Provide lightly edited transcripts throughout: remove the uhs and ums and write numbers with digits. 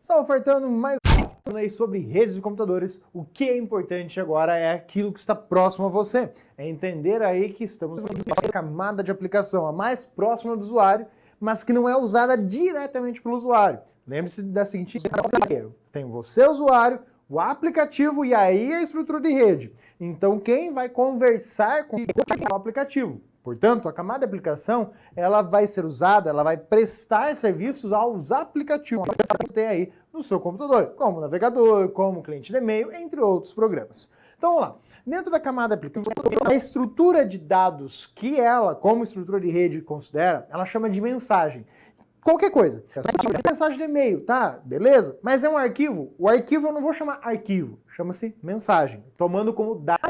Está ofertando mais aí sobre redes de computadores. O que é importante agora é aquilo que está próximo a você. É entender aí que estamos na camada de aplicação, a mais próxima do usuário, mas que não é usada diretamente pelo usuário. Lembre-se da seguinte ideia: tem você, usuário, o aplicativo e aí a estrutura de rede. Então quem vai conversar com o aplicativo? Portanto, a camada de aplicação, ela vai ser usada, ela vai prestar serviços aos aplicativos que você tem aí no seu computador, como navegador, como cliente de e-mail, entre outros programas. Então, vamos lá. Dentro da camada de aplicação, a estrutura de dados que ela, como estrutura de rede, considera, ela chama de mensagem. Qualquer coisa. Mensagem de e-mail, tá? Beleza? Mas é um arquivo. O arquivo eu não vou chamar arquivo, chama-se mensagem, tomando como dados,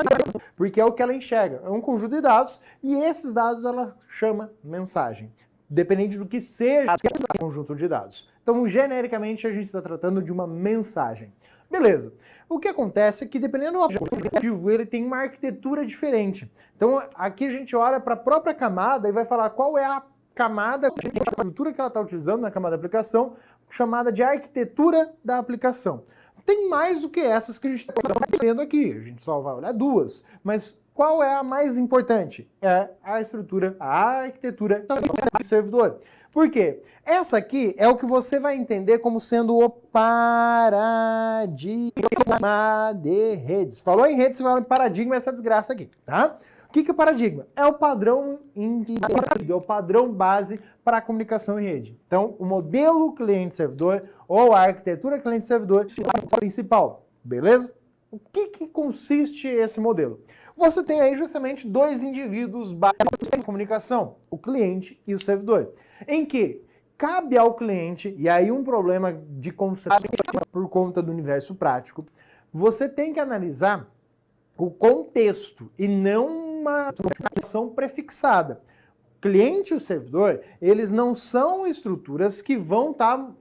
porque é o que ela enxerga. É um conjunto de dados e esses dados ela chama mensagem, dependente do que seja o conjunto de dados. Então, genericamente, a gente está tratando de uma mensagem. Beleza. O que acontece é que, dependendo do aplicativo, ele tem uma arquitetura diferente. Então, aqui a gente olha para a própria camada e vai falar qual é a camada, a estrutura que ela está utilizando na camada da aplicação, chamada de arquitetura da aplicação. Tem mais do que essas que a gente está vendo aqui, a gente só vai olhar duas, mas qual é a mais importante? É a estrutura, a arquitetura do servidor. Por quê? Essa aqui é o que você vai entender como sendo o paradigma de redes. Falou em redes, você vai em paradigma, essa desgraça aqui, tá? O que é o paradigma? É o padrão é o padrão base para a comunicação em rede. Então, o modelo cliente-servidor ou a arquitetura cliente-servidor é o principal, beleza? O que consiste esse modelo? Você tem aí justamente dois indivíduos básicos de comunicação, o cliente e o servidor, em que cabe ao cliente, e aí um problema de concepção por conta do universo prático, você tem que analisar o contexto e não uma comunicação prefixada. O cliente e o servidor, eles não são estruturas que vão estar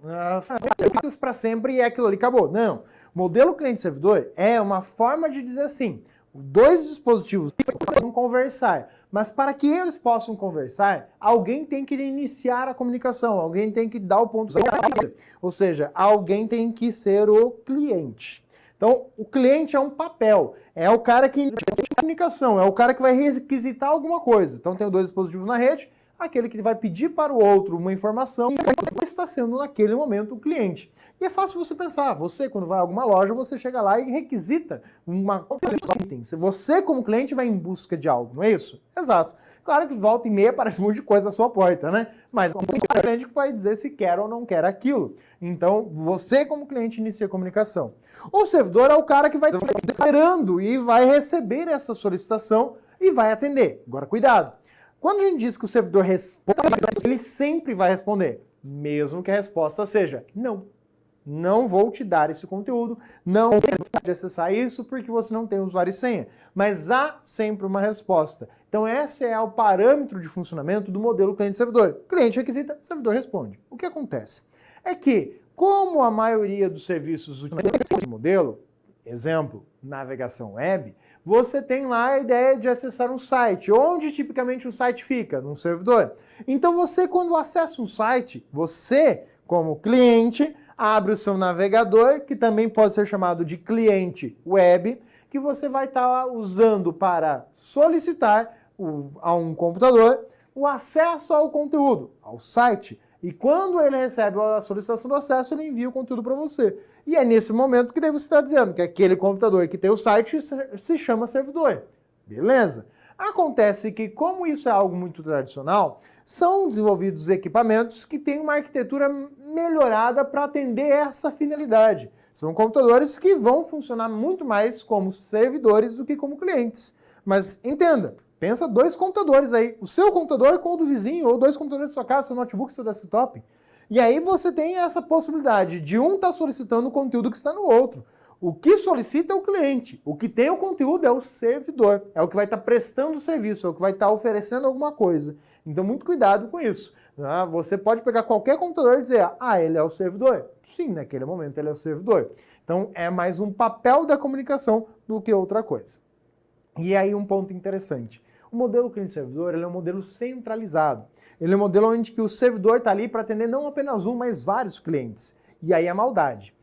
feitas para sempre e aquilo ali acabou. Não. O modelo cliente-servidor é uma forma de dizer assim, dois dispositivos podem conversar, mas para que eles possam conversar, alguém tem que iniciar a comunicação, alguém tem que dar o ponto de saída, ou seja, alguém tem que ser o cliente. Então, o cliente é um papel, é o cara que inicia a comunicação, é o cara que vai requisitar alguma coisa. Então, tem dois dispositivos na rede, aquele que vai pedir para o outro uma informação que está sendo naquele momento o cliente. E é fácil você pensar, você quando vai a alguma loja, você chega lá e requisita uma item. Você como cliente vai em busca de algo, não é isso? Exato. Claro que volta e meia aparece um monte de coisa à sua porta, né? Mas é o cliente que vai dizer se quer ou não quer aquilo. Então, você como cliente inicia a comunicação. O servidor é o cara que vai estar esperando e vai receber essa solicitação e vai atender. Agora, cuidado. Quando a gente diz que o servidor responde, ele sempre vai responder, mesmo que a resposta seja não. Não vou te dar esse conteúdo, não pode acessar isso porque você não tem usuário e senha. Mas há sempre uma resposta. Então esse é o parâmetro de funcionamento do modelo cliente-servidor. Cliente requisita, servidor responde. O que acontece? É que, como a maioria dos serviços utilizam esse modelo, exemplo, navegação web, você tem lá a ideia de acessar um site. Onde tipicamente o site fica? Num servidor. Então você, quando acessa um site, você, como cliente, abre o seu navegador, que também pode ser chamado de cliente web, que você vai estar usando para solicitar a um computador o acesso ao conteúdo, ao site. E quando ele recebe a solicitação do acesso, ele envia o conteúdo para você. E é nesse momento que daí você está dizendo que aquele computador que tem o site se chama servidor. Beleza? Acontece que, como isso é algo muito tradicional, são desenvolvidos equipamentos que têm uma arquitetura melhorada para atender essa finalidade. São computadores que vão funcionar muito mais como servidores do que como clientes. Mas entenda, pensa dois computadores aí, o seu computador com o do vizinho, ou dois computadores da sua casa, seu notebook, seu desktop. E aí você tem essa possibilidade de um estar solicitando o conteúdo que está no outro. O que solicita é o cliente, o que tem o conteúdo é o servidor, é o que vai estar prestando o serviço, é o que vai estar oferecendo alguma coisa. Então, muito cuidado com isso. Você pode pegar qualquer computador e dizer, ele é o servidor. Sim, naquele momento ele é o servidor. Então, é mais um papel da comunicação do que outra coisa. E aí um ponto interessante. O modelo cliente-servidor é um modelo centralizado. Ele é um modelo onde que o servidor está ali para atender não apenas um, mas vários clientes. E aí é maldade.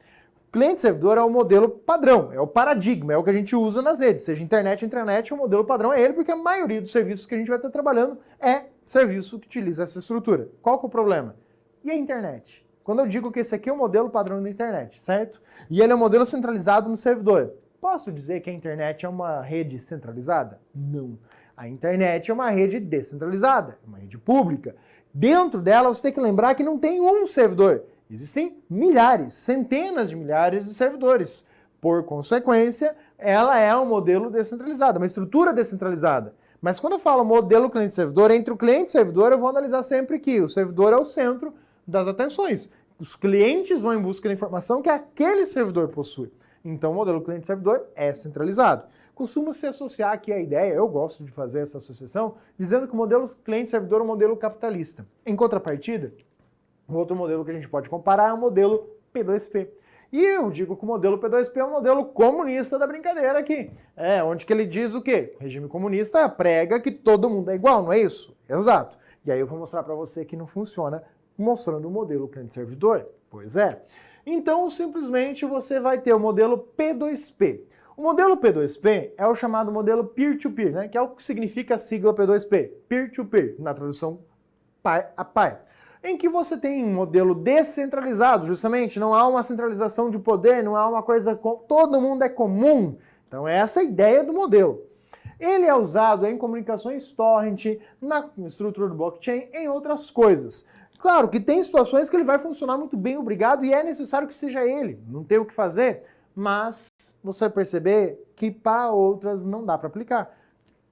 Cliente-servidor é o modelo padrão, é o paradigma, é o que a gente usa nas redes, seja internet, intranet, o modelo padrão é ele, porque a maioria dos serviços que a gente vai estar trabalhando é serviço que utiliza essa estrutura. Qual que é o problema? E a internet? Quando eu digo que esse aqui é o modelo padrão da internet, certo? E ele é um modelo centralizado no servidor. Posso dizer que a internet é uma rede centralizada? Não. A internet é uma rede descentralizada, uma rede pública. Dentro dela você tem que lembrar que não tem um servidor. Existem milhares, centenas de milhares de servidores. Por consequência, ela é um modelo descentralizado, uma estrutura descentralizada. Mas quando eu falo modelo cliente-servidor, entre o cliente e o servidor, eu vou analisar sempre que o servidor é o centro das atenções. Os clientes vão em busca da informação que aquele servidor possui. Então, o modelo cliente-servidor é centralizado. Costuma se associar aqui a ideia, eu gosto de fazer essa associação, dizendo que o modelo cliente-servidor é um modelo capitalista. Em contrapartida, o outro modelo que a gente pode comparar é o modelo P2P. E eu digo que o modelo P2P é um modelo comunista da brincadeira aqui. Onde que ele diz o quê? O regime comunista prega que todo mundo é igual, não é isso? Exato. E aí eu vou mostrar para você que não funciona mostrando o modelo cliente-servidor. Pois é. Então, simplesmente você vai ter o modelo P2P. O modelo P2P é o chamado modelo peer-to-peer, né? Que é o que significa a sigla P2P. Peer-to-peer, na tradução par a par. Em que você tem um modelo descentralizado, justamente, não há uma centralização de poder, não há uma coisa com todo mundo é comum. Então é essa a ideia do modelo. Ele é usado em comunicações torrent, na estrutura do blockchain, em outras coisas. Claro que tem situações que ele vai funcionar muito bem, obrigado, e é necessário que seja ele, não tem o que fazer, mas você vai perceber que para outras não dá para aplicar.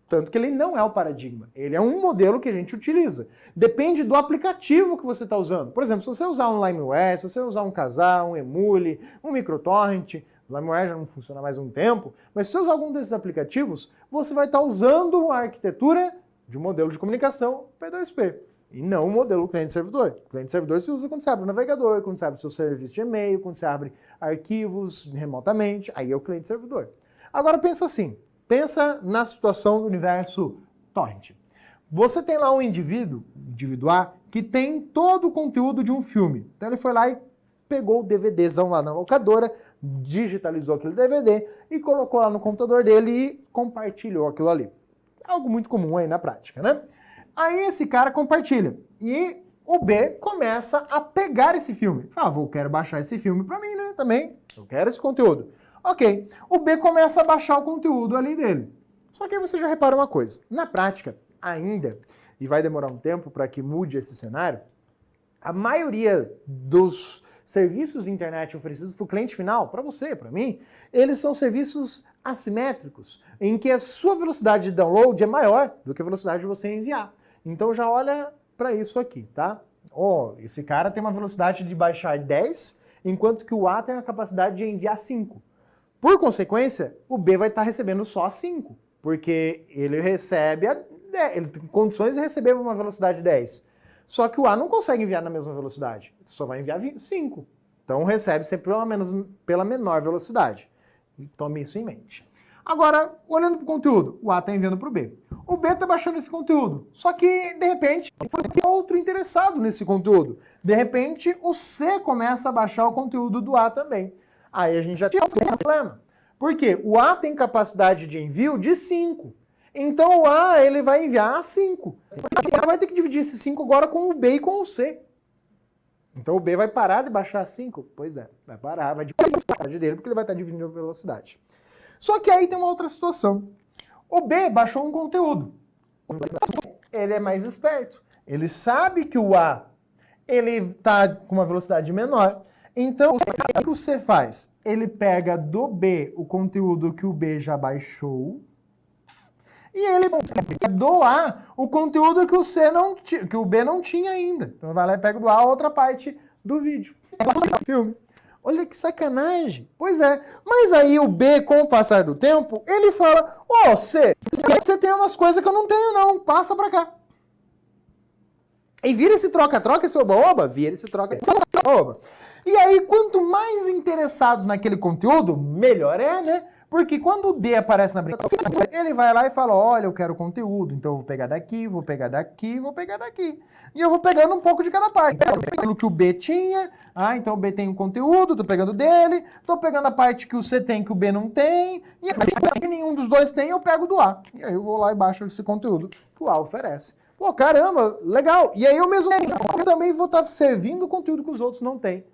Tanto que ele não é o paradigma, ele é um modelo que a gente utiliza. Depende do aplicativo que você está usando. Por exemplo, se você usar um LimeWare, se você usar um Kazaa, um Emule, um MicroTorrent, o LimeWare já não funciona mais há um tempo, mas se você usar algum desses aplicativos, você vai estar usando a arquitetura de um modelo de comunicação P2P. E não o modelo cliente-servidor. Cliente-servidor se usa quando você abre o navegador, quando você abre o seu serviço de e-mail, quando você abre arquivos remotamente, aí é o cliente-servidor. Agora pensa assim, pensa na situação do universo torrent. Você tem lá um indivíduo A, que tem todo o conteúdo de um filme. Então ele foi lá e pegou o DVDzão lá na locadora, digitalizou aquele DVD e colocou lá no computador dele e compartilhou aquilo ali. Algo muito comum aí na prática, né? Aí esse cara compartilha e o B começa a pegar esse filme. Fala, eu quero baixar esse filme pra mim, né? Também, eu quero esse conteúdo. Ok, o B começa a baixar o conteúdo ali dele. Só que aí você já repara uma coisa. Na prática, ainda, e vai demorar um tempo para que mude esse cenário, a maioria dos serviços de internet oferecidos para o cliente final, para você, para mim, eles são serviços assimétricos, em que a sua velocidade de download é maior do que a velocidade de você enviar. Então já olha para isso aqui, tá? Esse cara tem uma velocidade de baixar 10, enquanto que o A tem a capacidade de enviar 5. Por consequência, o B vai estar recebendo só 5, porque ele recebe ele tem condições de receber uma velocidade 10. Só que o A não consegue enviar na mesma velocidade, só vai enviar 5. Então recebe sempre pela menor velocidade. Tome isso em mente. Agora, olhando para o conteúdo, o A está enviando para o B. O B está baixando esse conteúdo. Só que, de repente, tem outro interessado nesse conteúdo. De repente, o C começa a baixar o conteúdo do A também. Aí a gente já tem um problema. Por quê? O A tem capacidade de envio de 5. Então o A ele vai enviar 5. Ele vai ter que dividir esse 5 agora com o B e com o C. Então o B vai parar de baixar 5? Pois é, vai parar, vai diminuir a velocidade dele porque ele vai estar dividindo a velocidade. Só que aí tem uma outra situação. O B baixou um conteúdo. Ele é mais esperto. Ele sabe que o A ele está com uma velocidade menor. Então, o que o C faz? Ele pega do B o conteúdo que o B já baixou e ele pega do A o conteúdo que o B não tinha ainda. Então vai lá e pega do A a outra parte do vídeo. Filme. Olha que sacanagem. Pois é. Mas aí o B, com o passar do tempo, ele fala, C, você tem umas coisas que eu não tenho não, passa pra cá. E vira esse troca-troca, esse oba-oba, vira esse troca-oba. E aí, quanto mais interessados naquele conteúdo, melhor é, né? Porque quando o D aparece na brincadeira, ele vai lá e fala, olha, eu quero conteúdo, então eu vou pegar daqui, vou pegar daqui, vou pegar daqui. E eu vou pegando um pouco de cada parte. Aquilo que o B tinha, então o B tem um conteúdo, tô pegando dele, tô pegando a parte que o C tem que o B não tem, e que nenhum dos dois tem, eu pego do A. E aí eu vou lá e baixo esse conteúdo que o A oferece. Pô, caramba, legal. E aí eu mesmo eu também vou estar servindo o conteúdo que os outros não têm.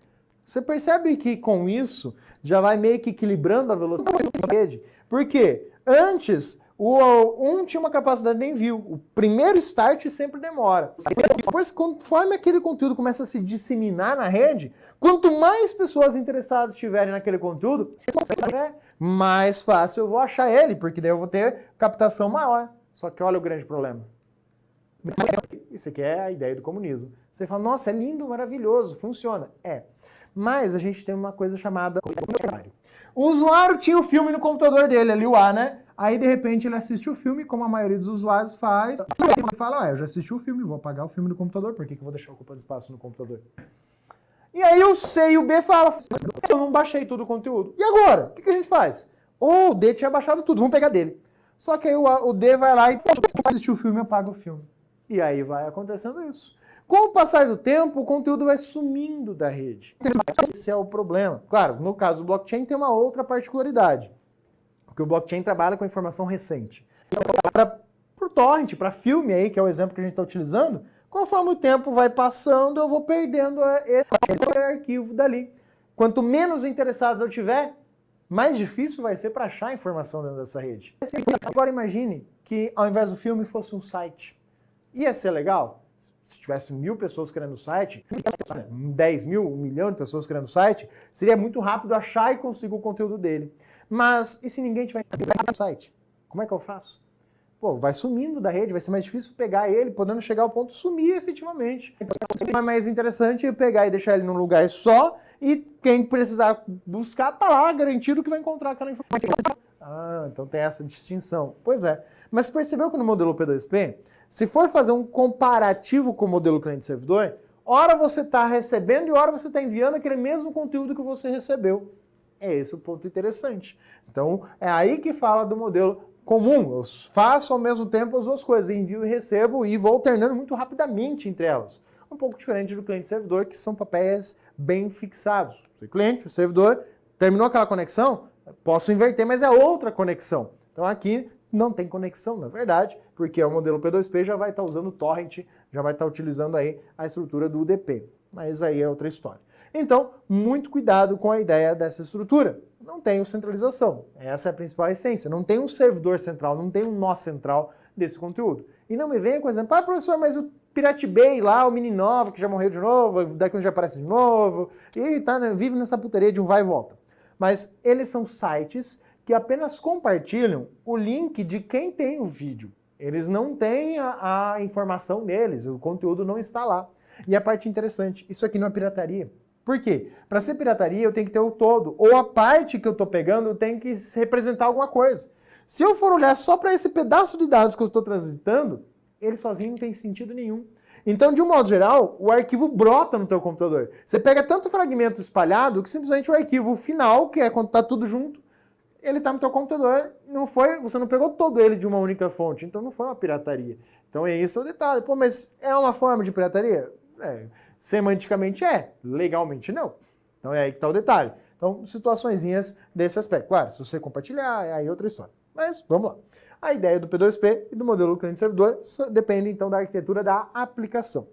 Você percebe que com isso já vai meio que equilibrando a velocidade da rede? Por quê? Antes, um tinha uma capacidade de envio. O primeiro start sempre demora. Depois, conforme aquele conteúdo começa a se disseminar na rede, quanto mais pessoas interessadas tiverem naquele conteúdo, mais fácil eu vou achar ele, porque daí eu vou ter captação maior. Só que olha o grande problema. Isso aqui é a ideia do comunismo. Você fala, nossa, é lindo, maravilhoso, funciona. Mas a gente tem uma coisa chamada usuário. O usuário tinha o filme no computador dele, ali o A, né? Aí, de repente, ele assiste o filme, como a maioria dos usuários faz. Ele fala, eu já assisti o filme, vou apagar o filme no computador, por que eu vou deixar ocupando espaço no computador? E aí o C e o B falam, eu não baixei todo o conteúdo. E agora? O que a gente faz? O D tinha baixado tudo, vamos pegar dele. Só que aí o D vai lá e assistir o filme e apaga o filme. E aí vai acontecendo isso. Com o passar do tempo, o conteúdo vai sumindo da rede. Esse é o problema. Claro, no caso do blockchain tem uma outra particularidade. Porque o blockchain trabalha com informação recente. Por torrent, para filme aí, que é o exemplo que a gente está utilizando, conforme o tempo vai passando, eu vou perdendo esse arquivo dali. Quanto menos interessados eu tiver, mais difícil vai ser para achar informação dentro dessa rede. Agora imagine que ao invés do filme fosse um site. Ia ser legal? Se tivesse 1.000 pessoas criando o site, 10 mil, 1 milhão de pessoas criando o site, seria muito rápido achar e conseguir o conteúdo dele. Mas e se ninguém tiver no site? Como é que eu faço? Pô, vai sumindo da rede, vai ser mais difícil pegar ele, podendo chegar ao ponto de sumir efetivamente. Então é mais interessante pegar e deixar ele num lugar só e quem precisar buscar tá lá, garantido que vai encontrar aquela informação. Então tem essa distinção. Pois é. Mas percebeu que no modelo P2P, se for fazer um comparativo com o modelo cliente-servidor, ora você está recebendo e ora você está enviando aquele mesmo conteúdo que você recebeu. É esse o ponto interessante. Então, é aí que fala do modelo comum. Eu faço ao mesmo tempo as duas coisas, envio e recebo, e vou alternando muito rapidamente entre elas. Um pouco diferente do cliente-servidor, que são papéis bem fixados. O cliente, o servidor, terminou aquela conexão, posso inverter, mas é outra conexão. Então aqui não tem conexão, na verdade, porque o modelo P2P já vai estar usando o torrent, já vai estar utilizando aí a estrutura do UDP. Mas aí é outra história. Então, muito cuidado com a ideia dessa estrutura. Não tem centralização. Essa é a principal essência. Não tem um servidor central, não tem um nó central desse conteúdo. E não me venha com o exemplo, professor, mas o Pirate Bay lá, o Mininova, que já morreu de novo, daqui um dia aparece de novo, e tá, né, vive nessa putaria de um vai e volta. Mas eles são sites que apenas compartilham o link de quem tem o vídeo. Eles não têm a informação deles, o conteúdo não está lá. E a parte interessante, isso aqui não é pirataria. Por quê? Para ser pirataria eu tenho que ter o todo, ou a parte que eu estou pegando tem que representar alguma coisa. Se eu for olhar só para esse pedaço de dados que eu estou transitando, ele sozinho não tem sentido nenhum. Então, de um modo geral, o arquivo brota no teu computador. Você pega tanto fragmento espalhado que simplesmente o arquivo final, que é quando está tudo junto, ele está no teu computador, você não pegou todo ele de uma única fonte, então não foi uma pirataria. Então esse é o detalhe. Pô, mas é uma forma de pirataria? Semanticamente legalmente não. Então é aí que está o detalhe. Então, situaçõezinhas desse aspecto. Claro, se você compartilhar, é aí outra história. Mas vamos lá. A ideia do P2P e do modelo cliente-servidor depende então da arquitetura da aplicação.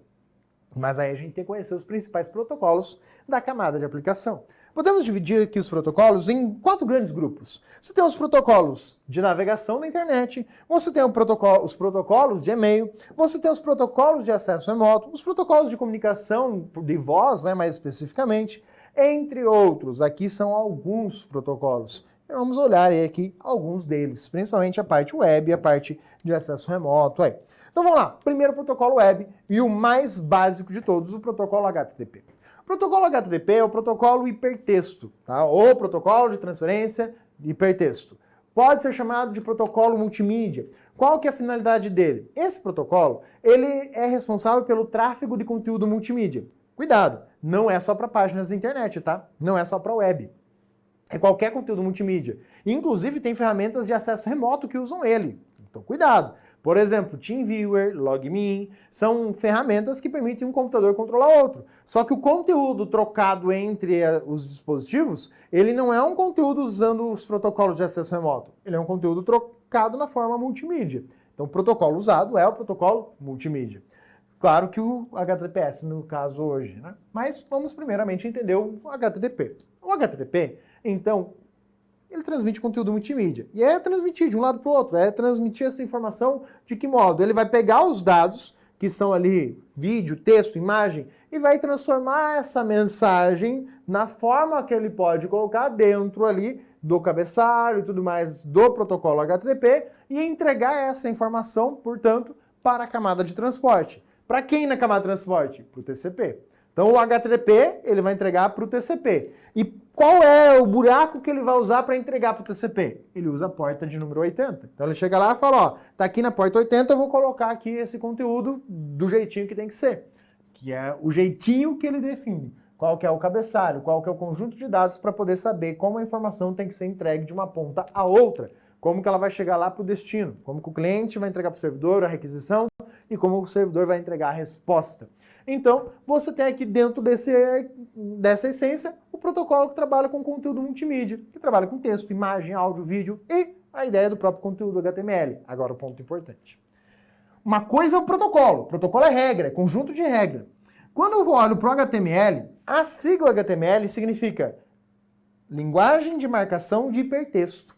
Mas aí a gente tem que conhecer os principais protocolos da camada de aplicação. Podemos dividir aqui os protocolos em 4 grandes grupos. Você tem os protocolos de navegação na internet, você tem os protocolos de e-mail, você tem os protocolos de acesso remoto, os protocolos de comunicação de voz, né, mais especificamente, entre outros. Aqui são alguns protocolos. Vamos olhar aí aqui alguns deles, principalmente a parte web e a parte de acesso remoto. Aí. Então vamos lá, primeiro protocolo web e o mais básico de todos, o protocolo HTTP. O protocolo HTTP é o protocolo hipertexto, tá? Ou protocolo de transferência de hipertexto. Pode ser chamado de protocolo multimídia. Qual que é a finalidade dele? Esse protocolo, ele é responsável pelo tráfego de conteúdo multimídia. Cuidado, não é só para páginas da internet, tá? Não é só para web. É qualquer conteúdo multimídia. Inclusive tem ferramentas de acesso remoto que usam ele. Então cuidado. Por exemplo, TeamViewer, LogMeIn, são ferramentas que permitem um computador controlar outro. Só que o conteúdo trocado entre os dispositivos, ele não é um conteúdo usando os protocolos de acesso remoto. Ele é um conteúdo trocado na forma multimídia. Então o protocolo usado é o protocolo multimídia. Claro que o HTTPS no caso hoje, né? Mas vamos primeiramente entender o HTTP. O HTTP, então, ele transmite conteúdo multimídia. E é transmitir de um lado para o outro, é transmitir essa informação de que modo? Ele vai pegar os dados, que são ali vídeo, texto, imagem, e vai transformar essa mensagem na forma que ele pode colocar dentro ali do cabeçalho e tudo mais do protocolo HTTP e entregar essa informação, portanto, para a camada de transporte. Para quem na camada de transporte? Para o TCP. Então o HTTP ele vai entregar para o TCP. E qual é o buraco que ele vai usar para entregar para o TCP? Ele usa a porta de número 80. Então ele chega lá e fala, ó, tá aqui na porta 80, eu vou colocar aqui esse conteúdo do jeitinho que tem que ser. Que é o jeitinho que ele define. Qual que é o cabeçalho, qual que é o conjunto de dados para poder saber como a informação tem que ser entregue de uma ponta a outra. Como que ela vai chegar lá para o destino. Como que o cliente vai entregar para o servidor a requisição e como o servidor vai entregar a resposta. Então, você tem aqui dentro dessa essência o protocolo que trabalha com conteúdo multimídia, que trabalha com texto, imagem, áudio, vídeo e a ideia do próprio conteúdo HTML. Agora o ponto importante. Uma coisa é o protocolo. O protocolo é regra, é conjunto de regra. Quando eu olho para o HTML, a sigla HTML significa Linguagem de Marcação de Hipertexto.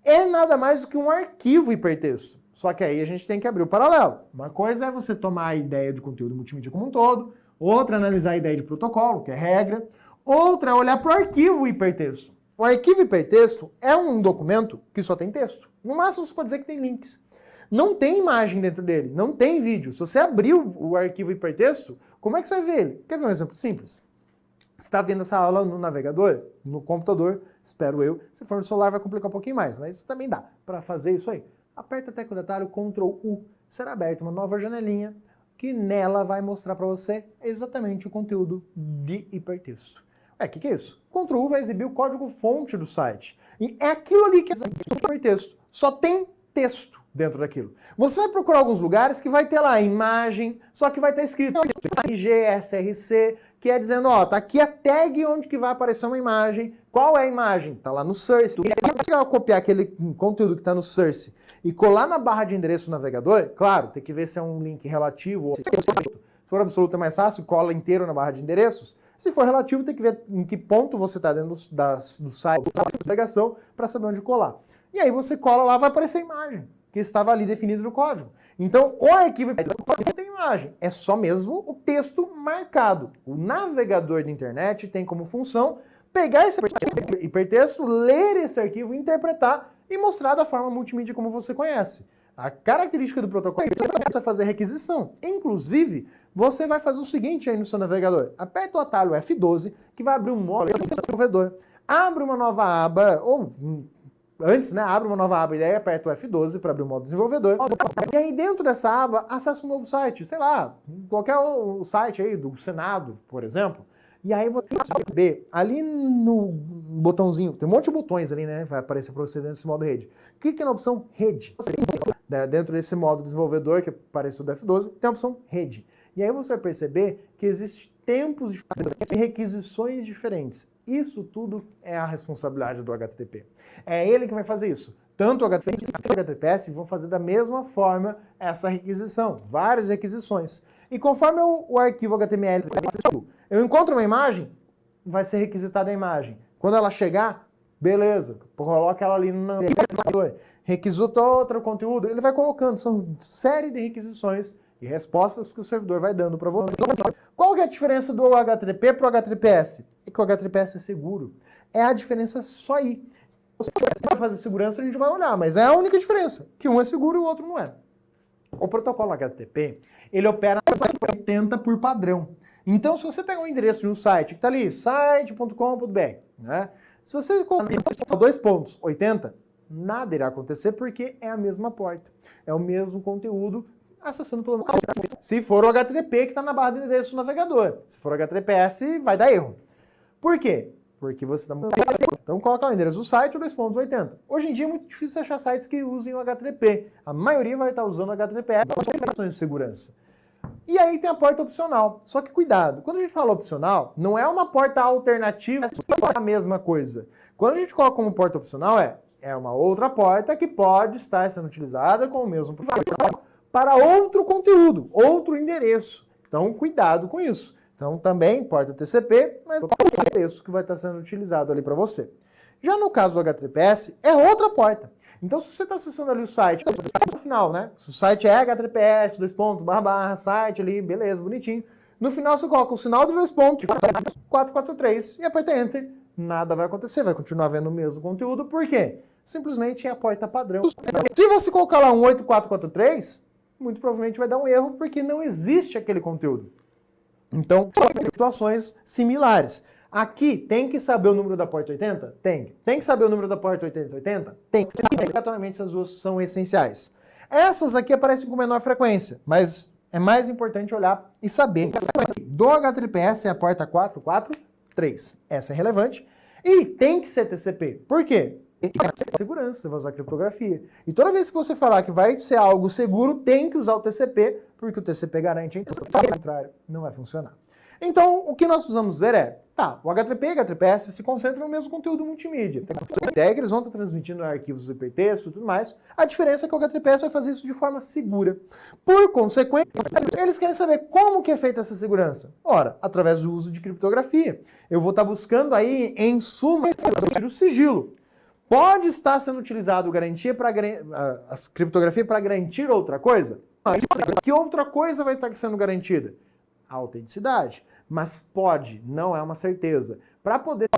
É nada mais do que um arquivo hipertexto. Só que aí a gente tem que abrir o paralelo. Uma coisa é você tomar a ideia de conteúdo multimídia como um todo, outra é analisar a ideia de protocolo, que é regra, outra é olhar para o arquivo hipertexto. O arquivo hipertexto é um documento que só tem texto. No máximo você pode dizer que tem links. Não tem imagem dentro dele, não tem vídeo. Se você abrir o arquivo hipertexto, como é que você vai ver ele? Quer ver um exemplo simples? Você está vendo essa aula no navegador, no computador, espero eu. Se for no celular vai complicar um pouquinho mais, mas também dá para fazer isso aí. Aperta a tecla do atalho Ctrl U, será aberta uma nova janelinha que nela vai mostrar para você exatamente o conteúdo de hipertexto. O que é isso? Ctrl U vai exibir o código-fonte do site. E é aquilo ali que é hipertexto. Só tem texto dentro daquilo. Você vai procurar alguns lugares que vai ter lá imagem, só que vai estar escrito IGSRC, que é dizendo, ó, tá aqui a tag onde que vai aparecer uma imagem. Qual é a imagem? Tá lá no source. Se eu copiar aquele conteúdo que está no source e colar na barra de endereço do navegador, claro, tem que ver se é um link relativo ou se for absoluto é mais fácil, cola inteiro na barra de endereços. Se for relativo, tem que ver em que ponto você está dentro do site da navegação para saber onde colar. E aí você cola lá, vai aparecer a imagem que estava ali definida no código. Então, o arquivo não tem imagem, é só mesmo o texto marcado. O navegador da internet tem como função pegar esse hipertexto, ler esse arquivo, interpretar e mostrar da forma multimídia como você conhece. A característica do protocolo é fazer requisição. Inclusive, você vai fazer o seguinte aí no seu navegador. Aperta o atalho F12, que vai abrir um modo desenvolvedor. Abre uma nova aba, ou antes, né, abre uma nova aba e aí aperta o F12 para abrir o modo desenvolvedor. E aí dentro dessa aba, acessa um novo site, sei lá, qualquer site aí do Senado, por exemplo. E aí você vai ver, ali no botãozinho, tem um monte de botões ali, né? Vai aparecer para você dentro desse modo rede. Clique na opção rede. Dentro desse modo desenvolvedor, que apareceu do F12, tem a opção rede. E aí você vai perceber que existem tempos diferentes e requisições diferentes. Isso tudo é a responsabilidade do HTTP. É ele que vai fazer isso. Tanto o HTTP quanto o HTTPS vão fazer da mesma forma essa requisição. Várias requisições. E conforme o arquivo HTML eu encontro uma imagem, vai ser requisitada a imagem. Quando ela chegar, beleza, coloca ela ali no navegador. Requisita outro conteúdo, ele vai colocando. São série de requisições e respostas que o servidor vai dando para você. Qual que é a diferença do HTTP para o HTTPS? É que o HTTPS é seguro. É a diferença só aí. Se você vai fazer segurança, a gente vai olhar, mas é a única diferença, que um é seguro e o outro não é. O protocolo HTTP, ele opera 80 por padrão. Então, se você pegar um endereço de um site que está ali, site.com.br, né? Se você colocar 2.80, nada irá acontecer porque é a mesma porta. É o mesmo conteúdo acessando pelo... Se for o HTTP que está na barra de endereço do navegador. Se for o HTTPS, vai dar erro. Por quê? porque você está... Então coloca o endereço do site, 2.80. Hoje em dia é muito difícil achar sites que usem o HTTP. A maioria vai estar usando o HTTPS para questões de segurança. E aí tem a porta opcional. Só que cuidado, quando a gente fala opcional, não é uma porta alternativa, é a mesma coisa. Quando a gente coloca como porta opcional, é uma outra porta que pode estar sendo utilizada com o mesmo profile para outro conteúdo, outro endereço. Então, cuidado com isso. Então, também porta TCP, mas o endereço que vai estar sendo utilizado ali para você. Já no caso do HTTPS, é outra porta. Então, se você está acessando ali o site, no final, né? Se o site é HTTPS, site ali, beleza, bonitinho. No final, você coloca o sinal de 443 e aperta Enter. Nada vai acontecer, vai continuar vendo o mesmo conteúdo. Por quê? Simplesmente é a porta padrão. Se você colocar lá um 8443, muito provavelmente vai dar um erro, porque não existe aquele conteúdo. Então, situações similares. Aqui, tem que saber o número da porta 80? Tem. Tem que saber o número da porta 8080? Tem. Obrigatoriamente, essas duas são essenciais. Essas aqui aparecem com menor frequência, mas é mais importante olhar e saber. Do HTTPS é a porta 443. Essa é relevante. E tem que ser TCP. Por quê? Segurança, você vai usar criptografia. E toda vez que você falar que vai ser algo seguro, tem que usar o TCP, porque o TCP garante a intenção. Ao contrário, não vai funcionar. Então, o que nós precisamos dizer é, o HTTP e HTTPS se concentram no mesmo conteúdo multimídia. A ideia é que eles vão estar transmitindo arquivos hipertexto e tudo mais. A diferença é que o HTTPS vai fazer isso de forma segura. Por consequência, eles querem saber como que é feita essa segurança. Ora, através do uso de criptografia. Eu vou estar buscando aí, em suma, o sigilo. Pode estar sendo utilizado a criptografia para garantir outra coisa? Que outra coisa vai estar sendo garantida? A autenticidade. Mas pode, não é uma certeza. Para poder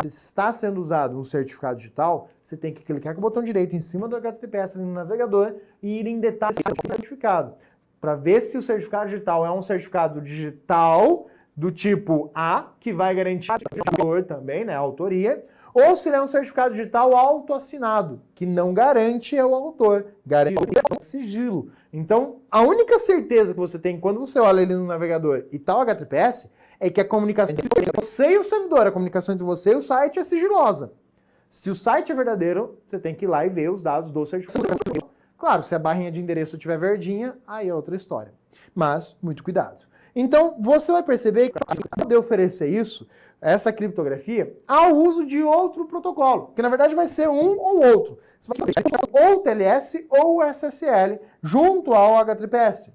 estar sendo usado um certificado digital, você tem que clicar com o botão direito em cima do HTTPS ali no navegador e ir em detalhes do certificado. Para ver se o certificado digital é um certificado digital do tipo A, que vai garantir o autor também, né, a autoria, ou se ele é um certificado digital autoassinado, que não garante o autor, garante o sigilo. Então, a única certeza que você tem quando você olha ali no navegador e tal HTTPS é que a comunicação entre você e o servidor, a comunicação entre você e o site é sigilosa. Se o site é verdadeiro, você tem que ir lá e ver os dados do certificado. Claro, se a barrinha de endereço estiver verdinha, aí é outra história. Mas, muito cuidado. Então, você vai perceber que poder oferecer isso, essa criptografia, ao uso de outro protocolo, que na verdade vai ser um ou outro. Você vai ou o TLS ou o SSL junto ao HTTPS.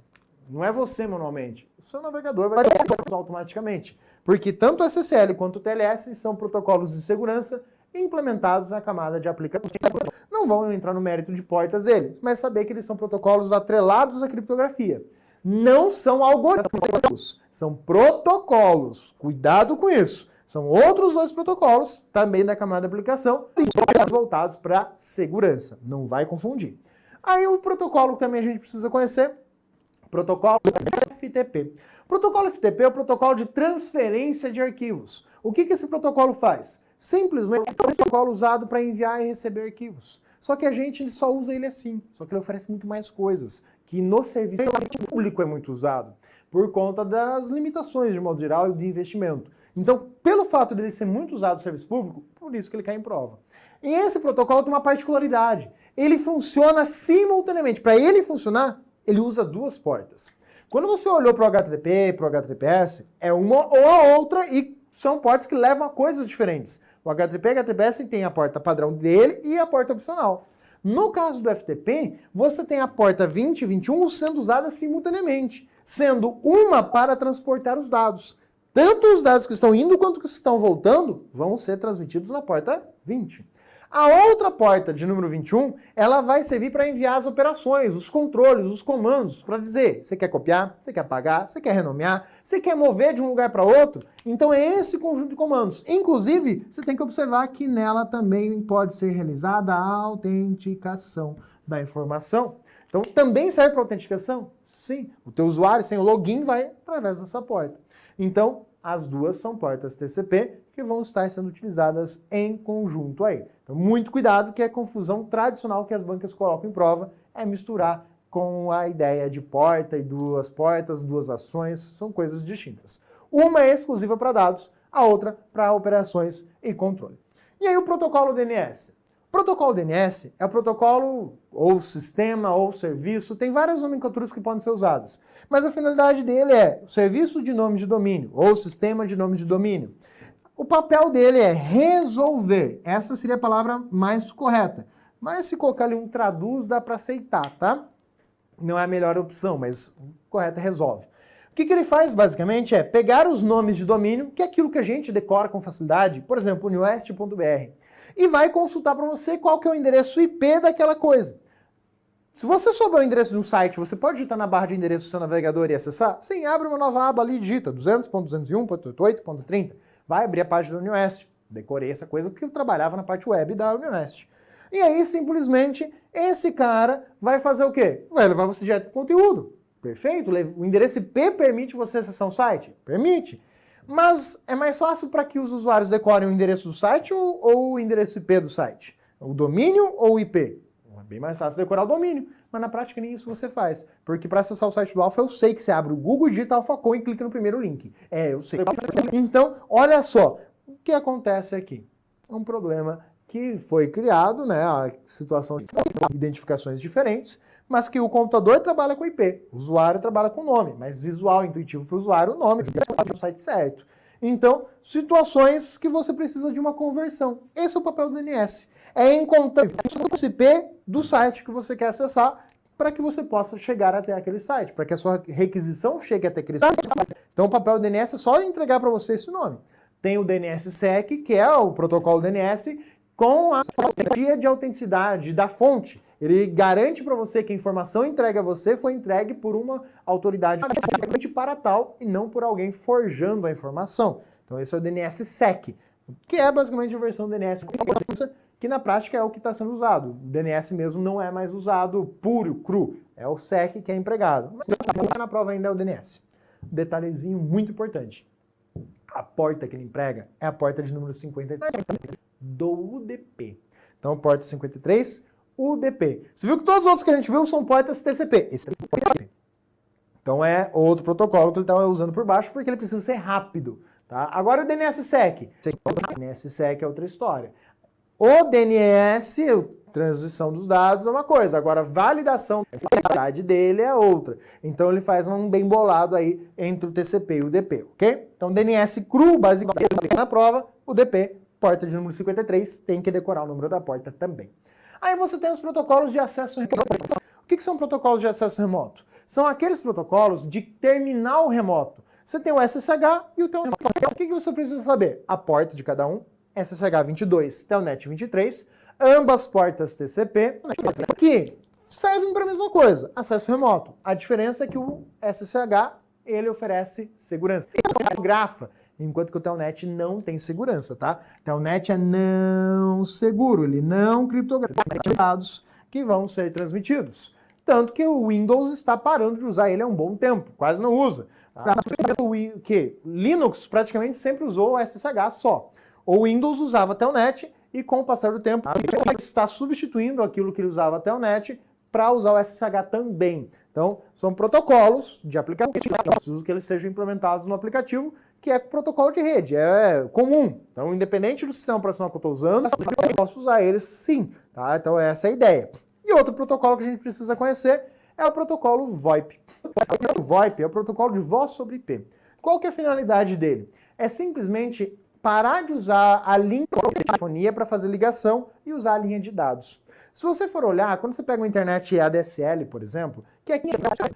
Não é você manualmente. O seu navegador vai fazer isso automaticamente. Porque tanto o SSL quanto o TLS são protocolos de segurança implementados na camada de aplicação. Não vão entrar no mérito de portas dele, mas saber que eles são protocolos atrelados à criptografia. Não são algoritmos, são protocolos. Cuidado com isso. São outros dois protocolos, também da camada de aplicação, voltados para segurança. Não vai confundir. Aí o protocolo que também a gente precisa conhecer, protocolo FTP. O protocolo FTP é o protocolo de transferência de arquivos. O que esse protocolo faz? Simplesmente é um protocolo usado para enviar e receber arquivos. Só que a gente só usa ele assim, só que ele oferece muito mais coisas, que no serviço público é muito usado, por conta das limitações de modo geral e de investimento. Então, pelo fato dele ser muito usado no serviço público, por isso que ele cai em prova. E esse protocolo tem uma particularidade. Ele funciona simultaneamente. Para ele funcionar, ele usa duas portas. Quando você olhou para o HTTP, para o HTTPS, é uma ou a outra e são portas que levam a coisas diferentes. O HTTP e o HTTPS tem a porta padrão dele e a porta opcional. No caso do FTP, você tem a porta 20 e 21 sendo usadas simultaneamente, sendo uma para transportar os dados. Tanto os dados que estão indo quanto os que estão voltando vão ser transmitidos na porta 20. A outra porta, de número 21, ela vai servir para enviar as operações, os controles, os comandos, para dizer, você quer copiar, você quer apagar, você quer renomear, você quer mover de um lugar para outro. Então é esse conjunto de comandos. Inclusive, você tem que observar que nela também pode ser realizada a autenticação da informação. Então também serve para autenticação? Sim. O teu usuário sem o login vai através dessa porta. Então, as duas são portas TCP que vão estar sendo utilizadas em conjunto aí. Então, muito cuidado, que a confusão tradicional que as bancas colocam em prova é misturar com a ideia de porta e duas portas, duas ações, são coisas distintas. Uma é exclusiva para dados, a outra para operações e controle. E aí o protocolo DNS? O protocolo DNS é o protocolo ou sistema ou serviço, tem várias nomenclaturas que podem ser usadas, mas a finalidade dele é o serviço de nome de domínio ou sistema de nome de domínio. O papel dele é resolver, essa seria a palavra mais correta, mas se colocar ali um traduz dá para aceitar, tá? Não é a melhor opção, mas o correto é resolve. O que ele faz, basicamente, é pegar os nomes de domínio, que é aquilo que a gente decora com facilidade, por exemplo, uniwest.br, e vai consultar para você qual que é o endereço IP daquela coisa. Se você souber o endereço de um site, você pode digitar na barra de endereço do seu navegador e acessar? Sim, abre uma nova aba ali e digita 200.201.88.30, vai abrir a página da Uniwest. Decorei essa coisa porque eu trabalhava na parte web da Uniwest. E aí, simplesmente, esse cara vai fazer o quê? Vai levar você direto para o conteúdo. Perfeito? O endereço IP permite você acessar um site? Permite. Mas é mais fácil para que os usuários decorem o endereço do site ou o endereço IP do site? O domínio ou o IP? É bem mais fácil decorar o domínio, mas na prática nem isso você faz. Porque para acessar o site do Alpha, eu sei que você abre o Google, digita AlphaCon e clica no primeiro link. Eu sei. Então, olha só, o que acontece aqui? Um problema que foi criado, né, a situação de identificações diferentes, mas que o computador trabalha com IP, o usuário trabalha com nome, mas visual, intuitivo para o usuário, o nome do site certo. Então, situações que você precisa de uma conversão. Esse é o papel do DNS. É encontrar o IP do site que você quer acessar para que você possa chegar até aquele site, para que a sua requisição chegue até aquele site. Então, o papel do DNS é só entregar para você esse nome. Tem o DNSSEC, que é o protocolo DNS, com a garantia de autenticidade da fonte. Ele garante para você que a informação entregue a você foi entregue por uma autoridade para tal e não por alguém forjando a informação. Então esse é o DNSSEC, que é basicamente a versão do DNS que na prática é o que está sendo usado. O DNS mesmo não é mais usado puro, cru. É o SEC que é empregado. Mas na prova ainda é o DNS. Detalhezinho muito importante. A porta que ele emprega é a porta de número 53 do UDP. Então, porta 53, UDP. Você viu que todos os outros que a gente viu são portas TCP. Esse é o TCP. Então, é outro protocolo que ele está usando por baixo porque ele precisa ser rápido. Tá? Agora, o DNSSEC. O DNSSEC é outra história. O DNS, transição dos dados, é uma coisa. Agora, a validação da qualidade dele é outra. Então, ele faz um bem bolado aí entre o TCP e o UDP, ok? Então, DNS cru, basicamente, na prova, UDP, porta de número 53, tem que decorar o número da porta também. Aí você tem os protocolos de acesso remoto. O que são protocolos de acesso remoto? São aqueles protocolos de terminal remoto. Você tem o SSH e o Telnet. O que você precisa saber? A porta de cada um, SSH 22, Telnet 23, ambas portas TCP, que servem para a mesma coisa, acesso remoto. A diferença é que o SSH, ele oferece segurança. Ele grafa, enquanto que o Telnet não tem segurança, tá? Telnet é não seguro, ele não criptografa dados que vão ser transmitidos. Tanto que o Windows está parando de usar ele há um bom tempo, quase não usa. Que Linux praticamente sempre usou o SSH só. O Windows usava Telnet e com o passar do tempo ele está substituindo aquilo que ele usava Telnet para usar o SSH também. Então, são protocolos de aplicativo, preciso que eles sejam implementados no aplicativo, que é protocolo de rede, é comum. Então, independente do sistema operacional que eu estou usando, eu posso usar eles sim. Tá? Então, essa é a ideia. E outro protocolo que a gente precisa conhecer é o protocolo VoIP. O VoIP é o protocolo de voz sobre IP. Qual que é a finalidade dele? É simplesmente parar de usar a linha de telefonia para fazer ligação e usar a linha de dados. Se você for olhar, quando você pega uma internet ADSL, por exemplo, que aqui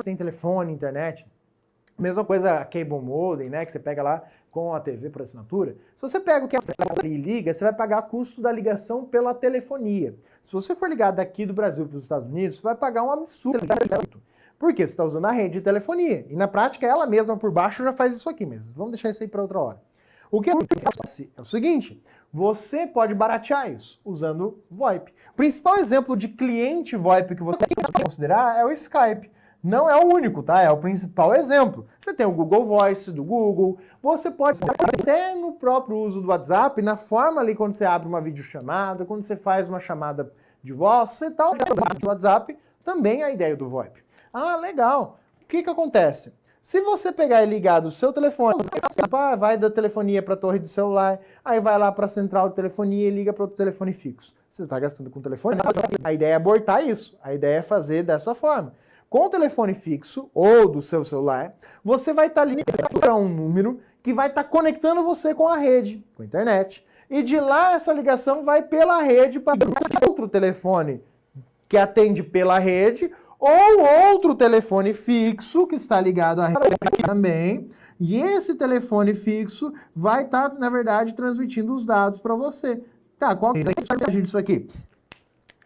tem telefone, internet, mesma coisa a cable modem, né, que você pega lá com a TV por assinatura. Se você pega o que é e liga, você vai pagar custo da ligação pela telefonia. Se você for ligar daqui do Brasil para os Estados Unidos, você vai pagar um absurdo. Por quê? Você está usando a rede de telefonia. E na prática, ela mesma por baixo já faz isso aqui, mas vamos deixar isso aí para outra hora. O que acontece é o seguinte, você pode baratear isso usando VoIP. O principal exemplo de cliente VoIP que você pode considerar é o Skype. Não é o único, tá? É o principal exemplo. Você tem o Google Voice do Google, você pode até no próprio uso do WhatsApp, na forma ali quando você abre uma videochamada, quando você faz uma chamada de voz, você está usando o WhatsApp, também é a ideia do VoIP. Ah, legal. O que acontece? Se você pegar e ligar do seu telefone, vai da telefonia para a torre de celular, aí vai lá para a central de telefonia e liga para o telefone fixo. Você está gastando com o telefone? A ideia é abortar isso. A ideia é fazer dessa forma. Com o telefone fixo ou do seu celular, você vai estar ligando para um número que vai estar conectando você com a rede, com a internet. E de lá essa ligação vai pela rede para outro telefone que atende pela rede, ou outro telefone fixo que está ligado à rede também. E esse telefone fixo vai estar, na verdade, transmitindo os dados para você. Tá, qual que é a vantagem disso aqui?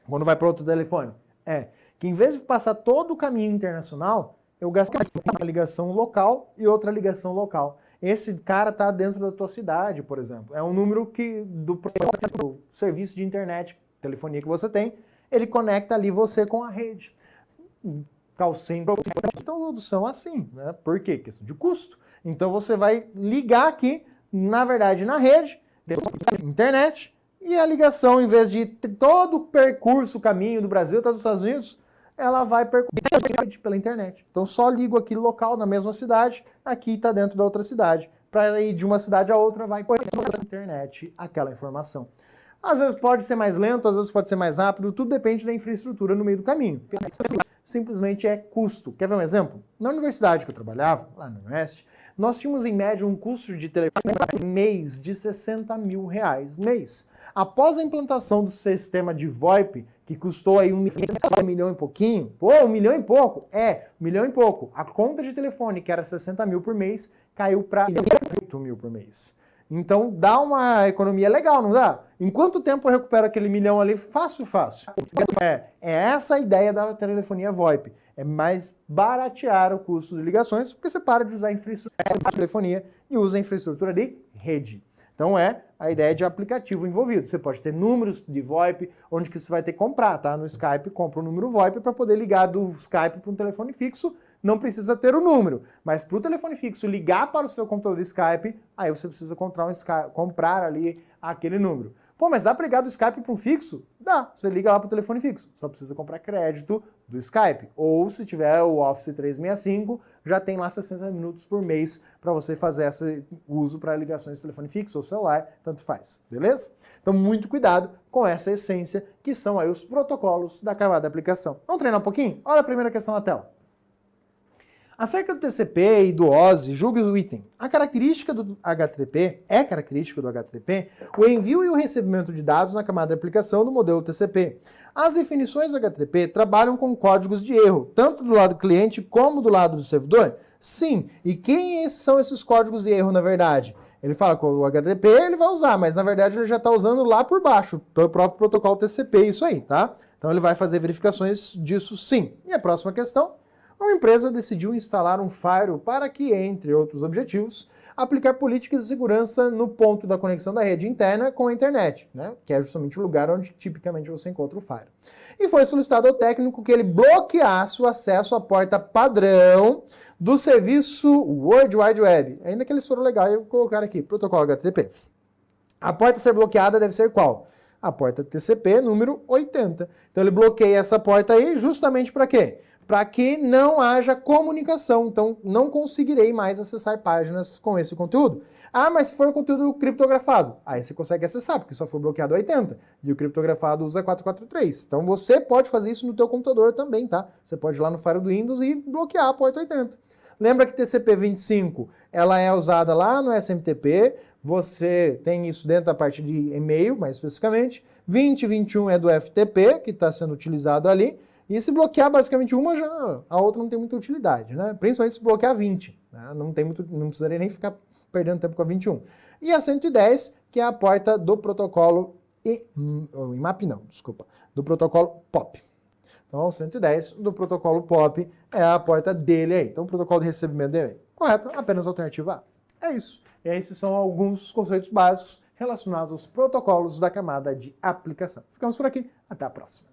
Quando vai para outro telefone? É que em vez de passar todo o caminho internacional, eu gasto uma ligação local e outra ligação local. Esse cara está dentro da tua cidade, por exemplo. É um número que do serviço de internet, telefonia que você tem, ele conecta ali você com a rede. Call center, então todos são assim, né? Por quê? Questão de custo. Então você vai ligar aqui, na verdade, na rede, internet, e a ligação, em vez de todo o percurso, o caminho do Brasil até os Estados Unidos, ela vai percorrer pela internet. Então só ligo aqui local, na mesma cidade, aqui está dentro da outra cidade. Para ir de uma cidade a outra, vai pela internet aquela informação. Às vezes pode ser mais lento, às vezes pode ser mais rápido, tudo depende da infraestrutura no meio do caminho. Simplesmente é custo. Quer ver um exemplo? Na universidade que eu trabalhava, lá no Oeste, nós tínhamos em média um custo de telefone mês de R$60 mil mês. Após a implantação do sistema de VoIP, que custou aí $1 milhão e pouquinho, pô, $1 milhão e pouco? É, $1 milhão e pouco. A conta de telefone, que era 60 mil por mês, caiu para 8 mil por mês. Então dá uma economia legal, não dá? Em quanto tempo eu recupero aquele milhão ali? Fácil, fácil. É essa a ideia da telefonia VoIP. É mais baratear o custo de ligações, porque você para de usar a infraestrutura de telefonia e usa a infraestrutura de rede. Então é a ideia de aplicativo envolvido. Você pode ter números de VoIP, onde que você vai ter que comprar, tá? No Skype, compra um número VoIP para poder ligar do Skype para um telefone fixo. Não precisa ter o número, mas para o telefone fixo ligar para o seu computador Skype, aí você precisa comprar ali aquele número. Pô, mas dá para ligar do Skype para um fixo? Dá, você liga lá para o telefone fixo, só precisa comprar crédito do Skype. Ou se tiver o Office 365, já tem lá 60 minutos por mês para você fazer esse uso para ligações de telefone fixo ou celular, tanto faz, beleza? Então muito cuidado com essa essência que são aí os protocolos da camada de aplicação. Vamos treinar um pouquinho? Olha a primeira questão na tela. Acerca do TCP e do OSI, julgue o item. A característica do HTTP, o envio e o recebimento de dados na camada de aplicação do modelo TCP. As definições do HTTP trabalham com códigos de erro, tanto do lado do cliente como do lado do servidor? Sim. E quem são esses códigos de erro, na verdade? Ele fala que o HTTP ele vai usar, mas na verdade ele já está usando lá por baixo, pelo próprio protocolo TCP, isso aí, tá? Então ele vai fazer verificações disso sim. E a próxima questão? Uma empresa decidiu instalar um firewall para que, entre outros objetivos, aplicar políticas de segurança no ponto da conexão da rede interna com a internet, né? Que é justamente o lugar onde tipicamente você encontra o firewall. E foi solicitado ao técnico que ele bloqueasse o acesso à porta padrão do serviço World Wide Web. Ainda que eles foram legais, eu vou colocar aqui, protocolo HTTP. A porta a ser bloqueada deve ser qual? A porta TCP número 80. Então ele bloqueia essa porta aí justamente para quê? Para que não haja comunicação, então não conseguirei mais acessar páginas com esse conteúdo. Ah, mas se for conteúdo criptografado, aí você consegue acessar, porque só foi bloqueado 80, e o criptografado usa 443. Então você pode fazer isso no teu computador também, tá? Você pode ir lá no firewall do Windows e bloquear a porta 80. Lembra que TCP/25, ela é usada lá no SMTP, você tem isso dentro da parte de e-mail, mais especificamente. 20/21 é do FTP, que está sendo utilizado ali. E se bloquear basicamente uma, a outra não tem muita utilidade, né? Principalmente se bloquear 20, né? Não precisaria nem ficar perdendo tempo com a 21. E a 110, que é a porta do protocolo IMAP não, desculpa, do protocolo POP. Então, 110 do protocolo POP é a porta dele aí. Então, o protocolo de recebimento dele. Correto? Apenas a alternativa A. É isso. E esses são alguns conceitos básicos relacionados aos protocolos da camada de aplicação. Ficamos por aqui. Até a próxima.